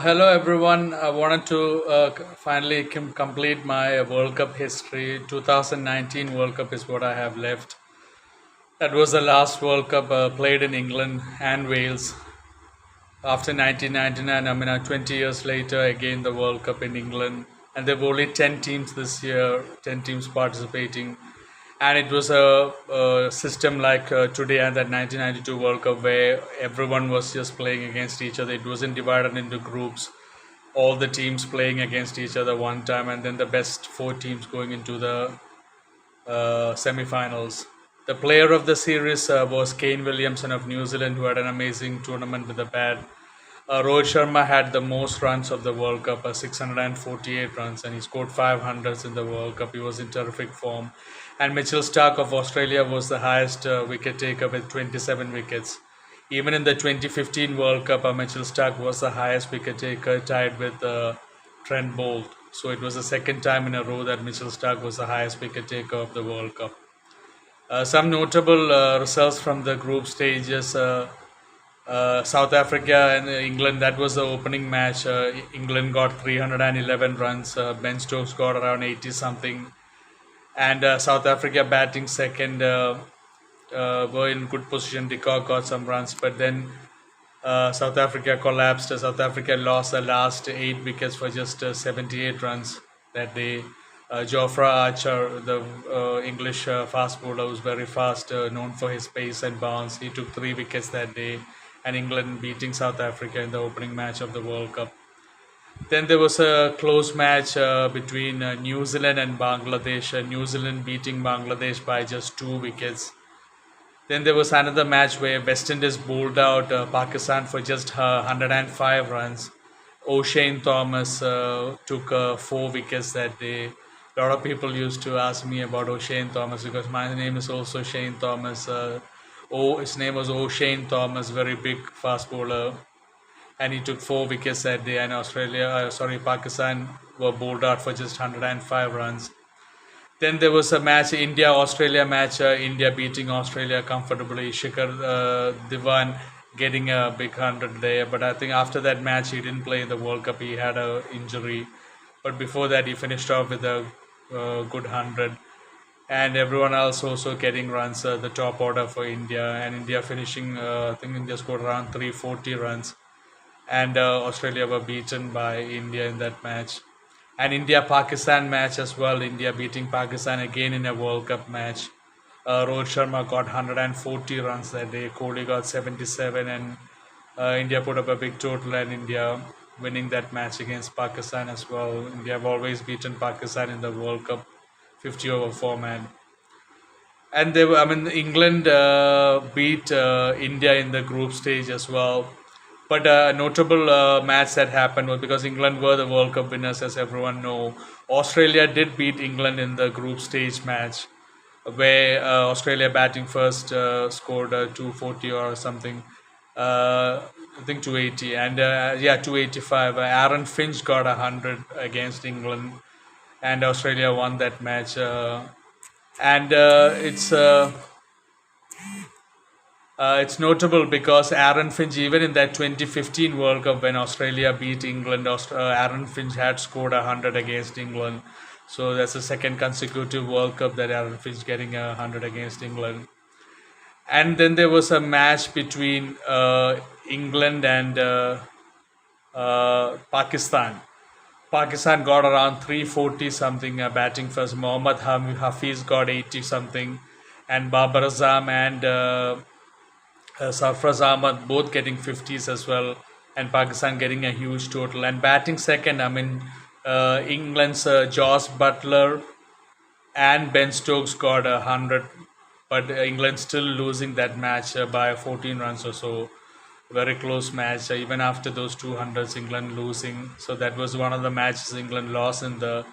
Hello everyone. I wanted to finally complete my World Cup history. 2019 World Cup is what I have left. That was the last World Cup played in England and Wales. After 1999, 20 years later, again the World Cup in England. And there were only 10 teams this year, 10 teams participating. And it was a system like today and that 1992 World Cup where everyone was just playing against each other. It wasn't divided into groups, all the teams playing against each other one time, and then the best four teams going into the semi-finals. The player of the series was Kane Williamson of New Zealand, who had an amazing tournament with the bat. Rohit Sharma had the most runs of the World Cup, 648 runs, and he scored 500s in the World Cup. He was in terrific form. And Mitchell Starc of Australia was the highest wicket taker with 27 wickets. Even in the 2015 World Cup, Mitchell Starc was the highest wicket taker, tied with Trent Bolt. So it was the second time in a row that Mitchell Starc was the highest wicket taker of the World Cup. Some notable results from the group stages. South Africa and England, that was the opening match. England got 311 runs. Ben Stokes got around 80 something. And South Africa batting second were in good position. De Kock got some runs, but then South Africa collapsed. South Africa lost the last 8 wickets for just 78 runs that day. Jofra Archer, the English fast bowler, was very fast, known for his pace and bounce. He took 3 wickets that day, and England beating South Africa in the opening match of the World Cup. Then there was a close match between New Zealand and Bangladesh. New Zealand beating Bangladesh by just 2 wickets. Then there was another match where West Indies bowled out Pakistan for just 105 runs. O'Shane Thomas took 4 wickets that day. A lot of people used to ask me about O'Shane Thomas because my name is also Shane Thomas. His name was O'Shane Thomas, very big fast bowler, and he took 4 wickets that day. And Pakistan were bowled out for just 105 runs. Then there was a match, India-Australia match. India beating Australia comfortably. Shikhar Dhawan getting a big 100 there. But I think after that match, he didn't play in the World Cup. He had an injury. But before that, he finished off with a good 100. And everyone else also getting runs, the top order for India. And India finishing, I think India scored around 340 runs. And Australia were beaten by India in that match. And India-Pakistan match as well. India beating Pakistan again in a World Cup match. Rohit Sharma got 140 runs that day. Kohli got 77, and India put up a big total, and India winning that match against Pakistan as well. India have always beaten Pakistan in the World Cup 50 over format. And England beat India in the group stage as well. But a notable match that happened was because England were the World Cup winners, as everyone know. Australia did beat England in the group stage match, where Australia batting first scored 240 or something. I think 280 and 285. Aaron Finch got 100 against England, and Australia won that match. It's notable because Aaron Finch, even in that 2015 World Cup when Australia beat England, Aaron Finch had scored 100 against England. So that's the second consecutive World Cup that Aaron Finch getting 100 against England. And then there was a match between England and Pakistan. Pakistan got around 340 something batting first. Mohammad Hafiz got 80 something, and Babar Azam and Sarfraz Ahmad both getting 50s as well, and Pakistan getting a huge total. And batting second, England's Josh Butler and Ben Stokes got 100, but England still losing that match by 14 runs or so. Very close match. Even after those 200s, England losing. So that was one of the matches England lost in the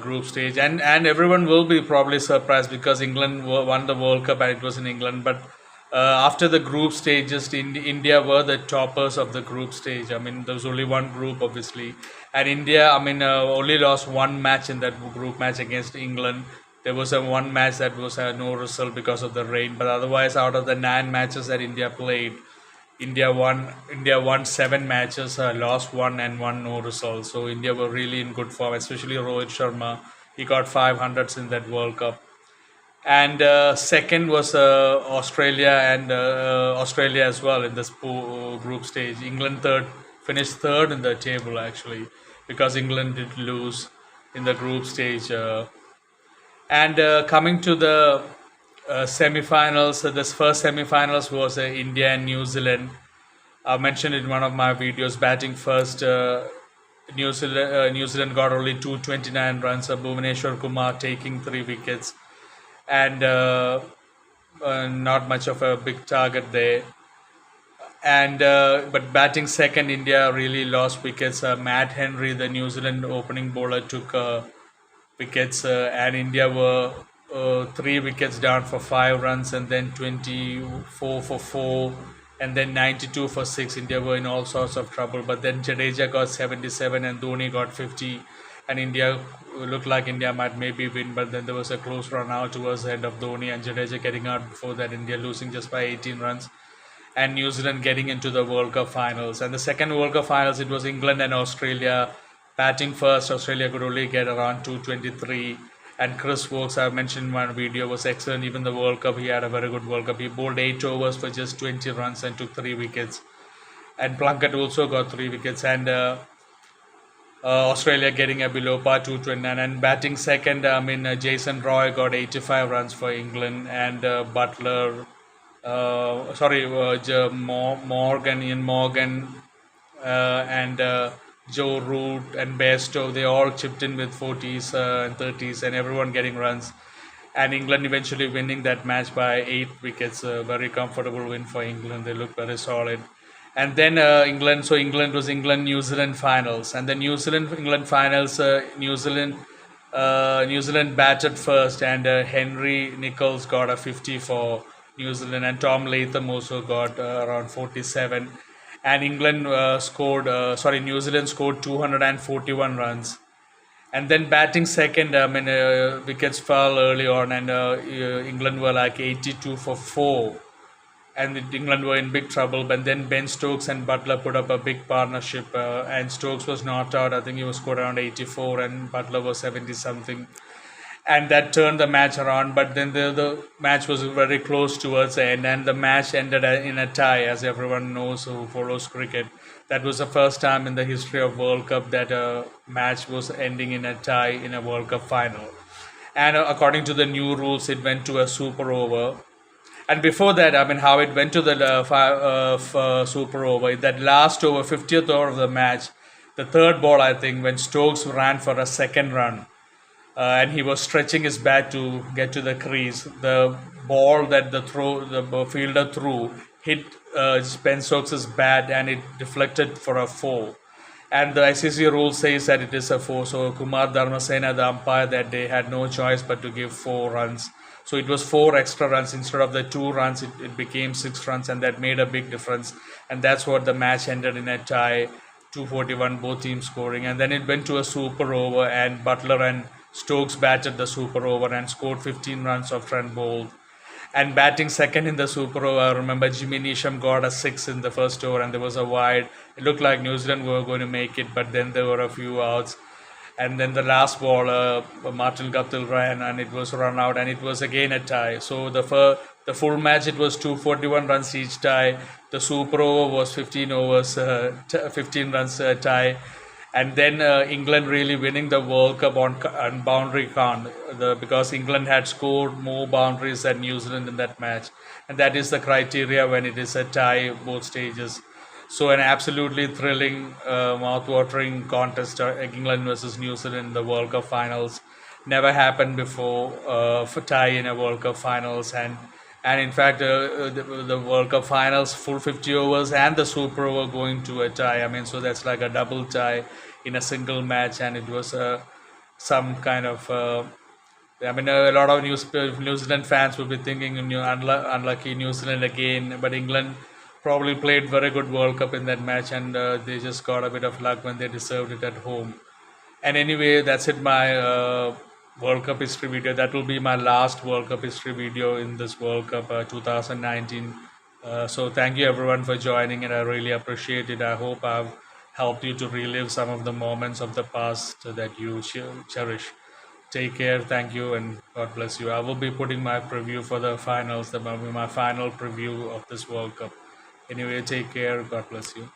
group stage. And everyone will be probably surprised because England won the World Cup and it was in England. But after the group stages, India were the toppers of the group stage. There was only one group, obviously. And India, only lost one match in that group match against England. There was one match that was no result because of the rain. But otherwise, out of the 9 matches that India played, India won 7 matches, lost one and one no result. So India were really in good form, especially Rohit Sharma. He got 500s in that World Cup. And second was Australia as well in this group stage. England finished third in the table actually, because England did lose in the group stage. And coming to the semi-finals, this first semi-finals was India and New Zealand. I mentioned in one of my videos, batting first, New Zealand got only 229 runs. Bhuvaneshwar Kumar taking 3 wickets, and not much of a big target there. And but batting second, India really lost wickets. Matt Henry, the New Zealand opening bowler, took wickets, and India were 3 wickets down for 5 runs, and then 24 for 4, and then 92 for 6. India were in all sorts of trouble, but then Jadeja got 77 and Dhoni got 50, and India looked like India might maybe win, but then there was a close run out towards the end of Dhoni and Jadeja getting out before that. India losing just by 18 runs, and New Zealand getting into the World Cup finals. And the second World Cup finals, it was England and Australia. Batting first, Australia could only get around 223. And Chris Wokes, I mentioned in one video, was excellent. Even the World Cup, he had a very good World Cup. He bowled 8 overs for just 20 runs and took 3 wickets. And Plunkett also got 3 wickets. And Australia getting a below par 229. And batting second, Jason Roy got 85 runs for England. And Butler, Ian Morgan, and Joe Root and Bairstow, they all chipped in with 40s and 30s, and everyone getting runs. And England eventually winning that match by 8 wickets. A very comfortable win for England. They look very solid. And then England was New Zealand finals, and the New Zealand England finals. New Zealand batted first, and Henry Nichols got a 50 for New Zealand, and Tom Latham also got around 47. And New Zealand scored 241 runs. And then batting second, wickets fell early on, and England were like 82 for 4. And England were in big trouble. But then Ben Stokes and Butler put up a big partnership, and Stokes was knocked out. I think he was scored around 84, and Butler was 70 something. And that turned the match around, but then the match was very close towards the end, and the match ended in a tie, as everyone knows who follows cricket. That was the first time in the history of World Cup that a match was ending in a tie in a World Cup final. And according to the new rules, it went to a super over. And before that, how it went to the super over, that last over, 50th over of the match, the third ball, I think, when Stokes ran for a second run, and he was stretching his bat to get to the crease. The ball that the fielder threw hit Ben Stokes' bat, and it deflected for a 4. And the ICC rule says that it is a 4. So Kumar Dharmasena, the umpire that day, had no choice but to give 4 runs. So it was 4 extra runs instead of the 2 runs. It became 6 runs, and that made a big difference. And that's what the match ended in, a tie, 241, both teams scoring. And then it went to a super over, and Butler and Stokes batted the super over and scored 15 runs off Trent Boult. And batting second in the super over, I remember Jimmy Neesham got a 6 in the first over, and there was a wide. It looked like New Zealand were going to make it, but then there were a few outs. And then the last ball, Martin Guptill ran, and it was run out, and it was again a tie. So the full match, it was 241 runs each tie. The super over was 15 overs, 15 runs tie. And then England really winning the World Cup on boundary count, because England had scored more boundaries than New Zealand in that match. And that is the criteria when it is a tie both stages. So an absolutely thrilling, mouth-watering contest, England versus New Zealand in the World Cup finals. Never happened before for tie in a World Cup finals. And in fact, the World Cup finals, full 50 overs and the super over going to a tie. So that's like a double tie in a single match, and it was some kind of... a lot of New Zealand fans will be thinking, unlucky New Zealand again, but England probably played very good World Cup in that match, and they just got a bit of luck when they deserved it at home. And anyway, that's it, my World Cup history video. That will be my last World Cup history video in this World Cup 2019 So thank you everyone for joining, and I really appreciate it. I hope I've helped you to relive some of the moments of the past that you cherish. Take care, thank you, and God bless you. I will be putting my preview for the finals. That will be my final preview of this World Cup. Anyway, take care. God bless you.